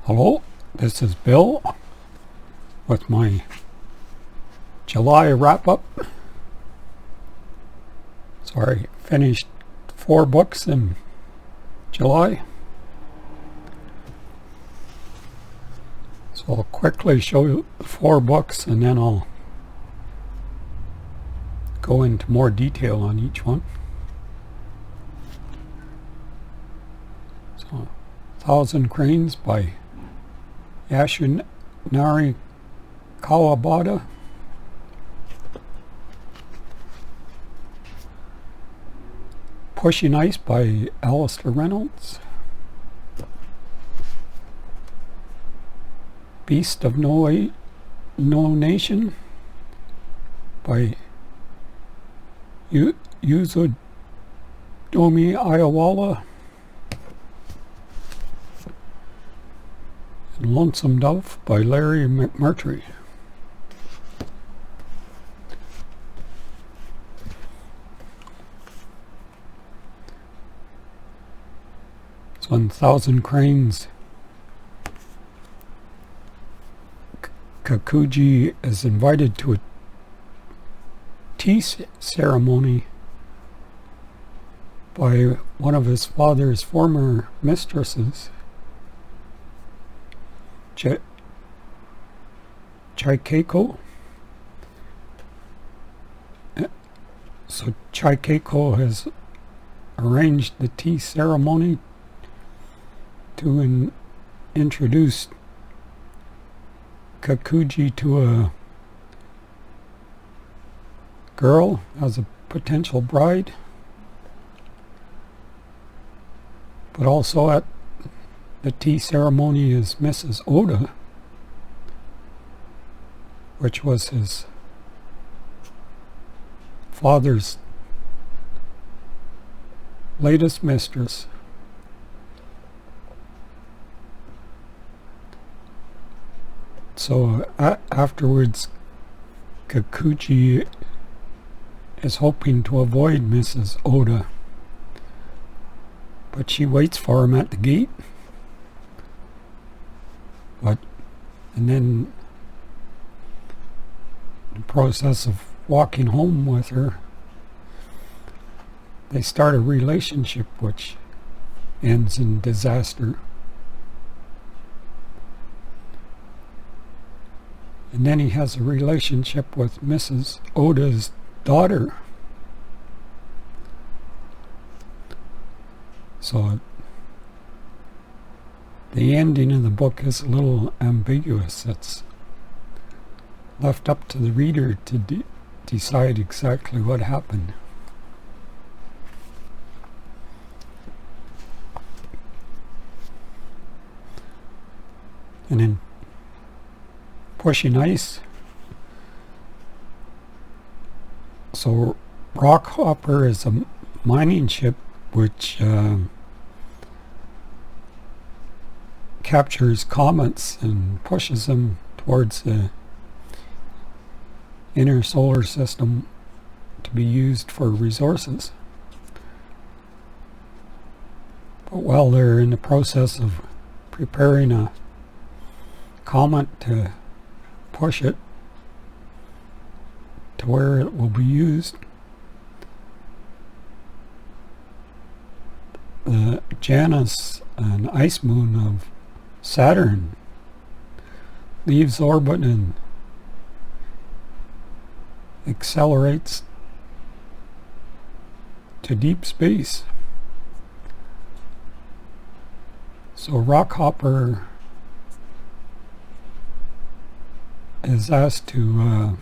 Hello, this is Bill with my July wrap-up. So I finished 4 books in July. So I'll quickly show you the 4 books and then I'll go into more detail on each one. So, 1,000 Cranes by Yasunari Kawabata. Pushing Ice by Alastair Reynolds. Beast of No Nation by Uzodinma Iweala. And Lonesome Dove by McMurtry. So in 1,000 Cranes, Kakuji is invited to a tea ceremony by one of his father's former mistresses, Chaikeiko. So Chaikeiko has arranged the tea ceremony to introduce Kakuji to a girl as a potential bride, but also at the tea ceremony is Mrs. Oda, which was his father's latest mistress. So afterwards, Kakuji is hoping to avoid Mrs. Oda, but she waits for him at the gate. And then in the process of walking home with her, they start a relationship which ends in disaster. And then he has a relationship with Mrs. Oda's daughter. So the ending of the book is a little ambiguous. It's left up to the reader to decide exactly what happened. And in Pushing Ice, so Rockhopper is a mining ship which captures comets and pushes them towards the inner solar system to be used for resources. But while they're in the process of preparing a comet to push it to where it will be used, the Janus, an ice moon of Saturn, leaves orbit and accelerates to deep space. So Rockhopper is asked to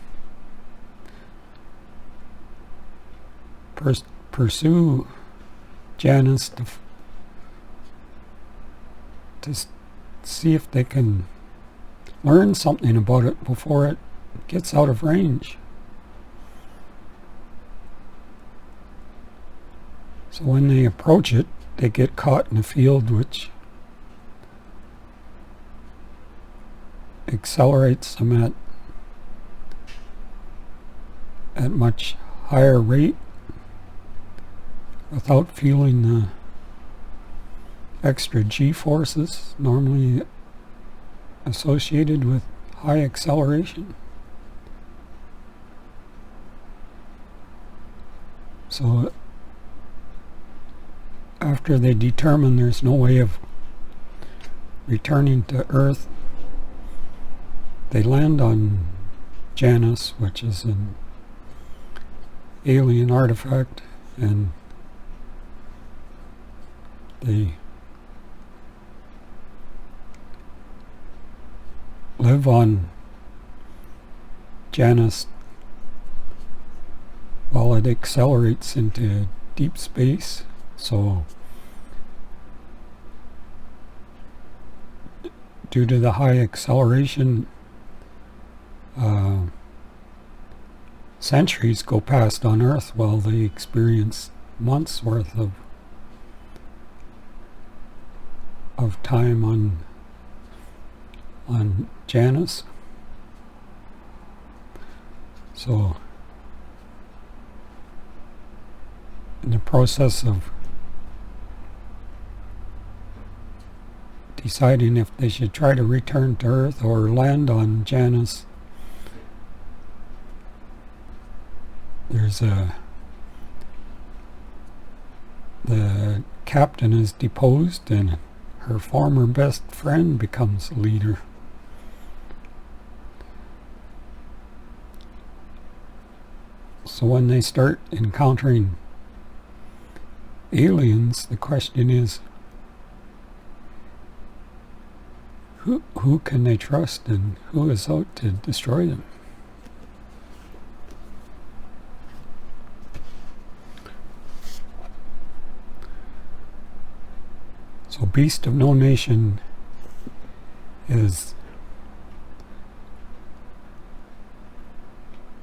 pursue Janus to see if they can learn something about it before it gets out of range. So when they approach it, they get caught in a field which accelerates them at much higher rate without feeling the extra G-forces. Normally associated with high acceleration. So after they determine there's no way of returning to Earth, they land on Janus, which is an alien artifact, and they live on Janus while it accelerates into deep space. So due to the high acceleration, centuries go past on Earth while they experience months worth of time on Janus. So in the process of deciding if they should try to return to Earth or land on Janus, the captain is deposed and her former best friend becomes the leader. So when they start encountering aliens, the question is, who can they trust and who is out to destroy them? So Beast of No Nation is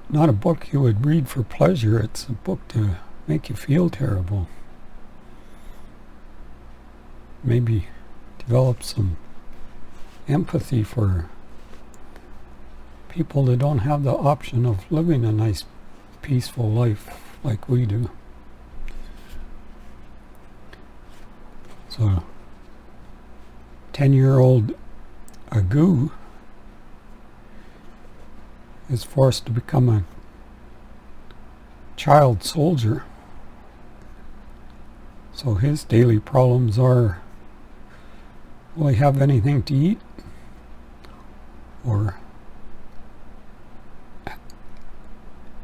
not a book you would read for pleasure. It's a book to make you feel terrible. Maybe develop some empathy for people that don't have the option of living a nice, peaceful life like we do. So 10-year-old Agu is forced to become a child soldier. So his daily problems are, will he have anything to eat? Or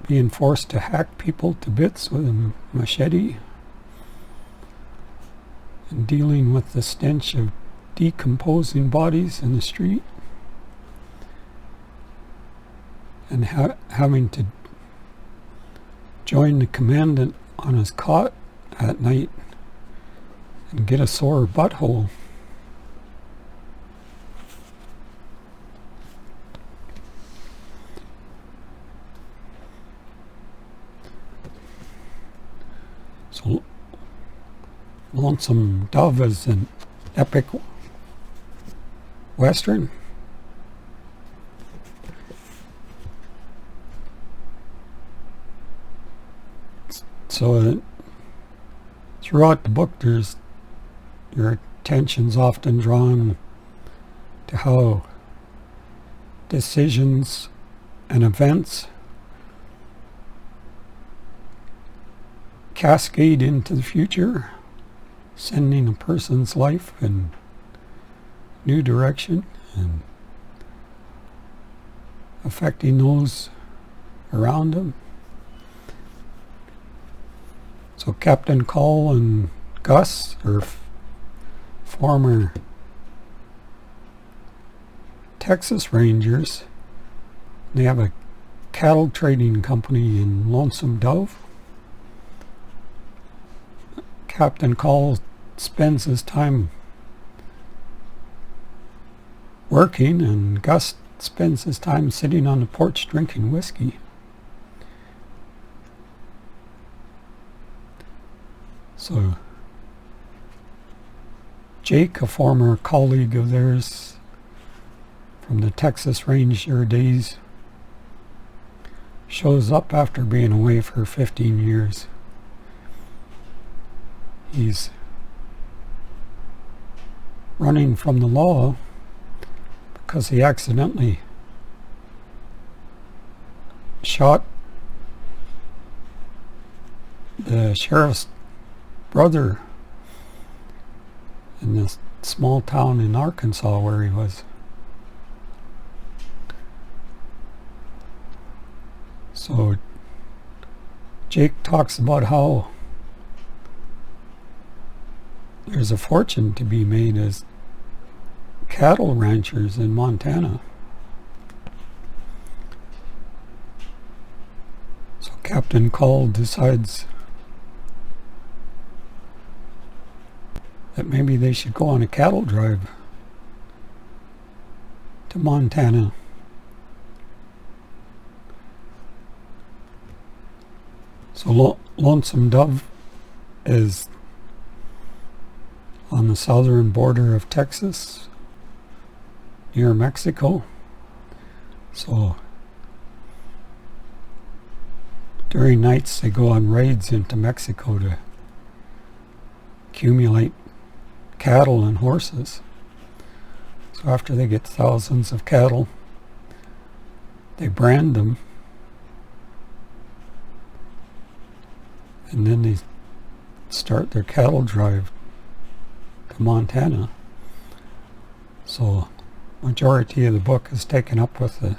being forced to hack people to bits with a machete? And dealing with the stench of decomposing bodies in the street, and having to join the commandant on his cot at night and get a sore butthole. So Lonesome Dove is an epic Western. So throughout the book, your attention's often drawn to how decisions and events cascade into the future, sending a person's life in new direction and affecting those around them. So Captain Cole and Gus are former Texas Rangers. They have a cattle trading company in Lonesome Dove. Captain Cole spends his time working, and Gus spends his time sitting on the porch drinking whiskey. So Jake, a former colleague of theirs from the Texas Ranger days, shows up after being away for 15 years. He's running from the law because he accidentally shot the sheriff's brother in this small town in Arkansas where he was. So Jake talks about how there's a fortune to be made as cattle ranchers in Montana. So Captain Call decides that maybe they should go on a cattle drive to Montana. So Lonesome Dove is on the southern border of Texas, near Mexico. So during nights they go on raids into Mexico to accumulate cattle and horses. So after they get thousands of cattle, they brand them, and then they start their cattle drive to Montana. So majority of the book is taken up with the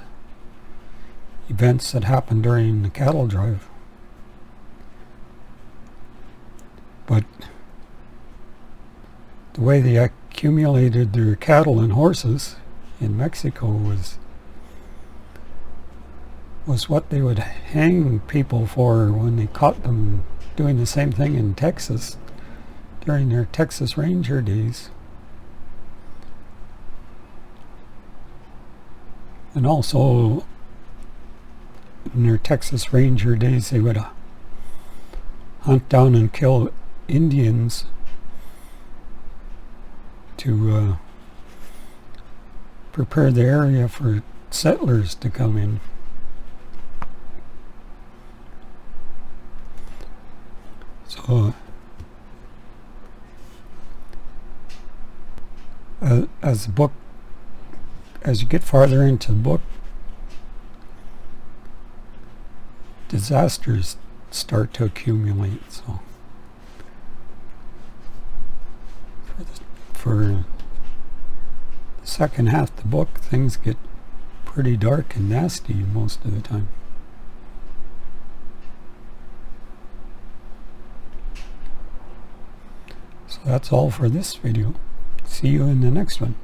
events that happened during the cattle drive. But the way they accumulated their cattle and horses in Mexico was what they would hang people for when they caught them doing the same thing in Texas during their Texas Ranger days. And also in their Texas Ranger days they would hunt down and kill Indians to prepare the area for settlers to come in. So as you get farther into the book, disasters start to accumulate. So for the second half of the book, things get pretty dark and nasty most of the time. So that's all for this video. See you in the next one.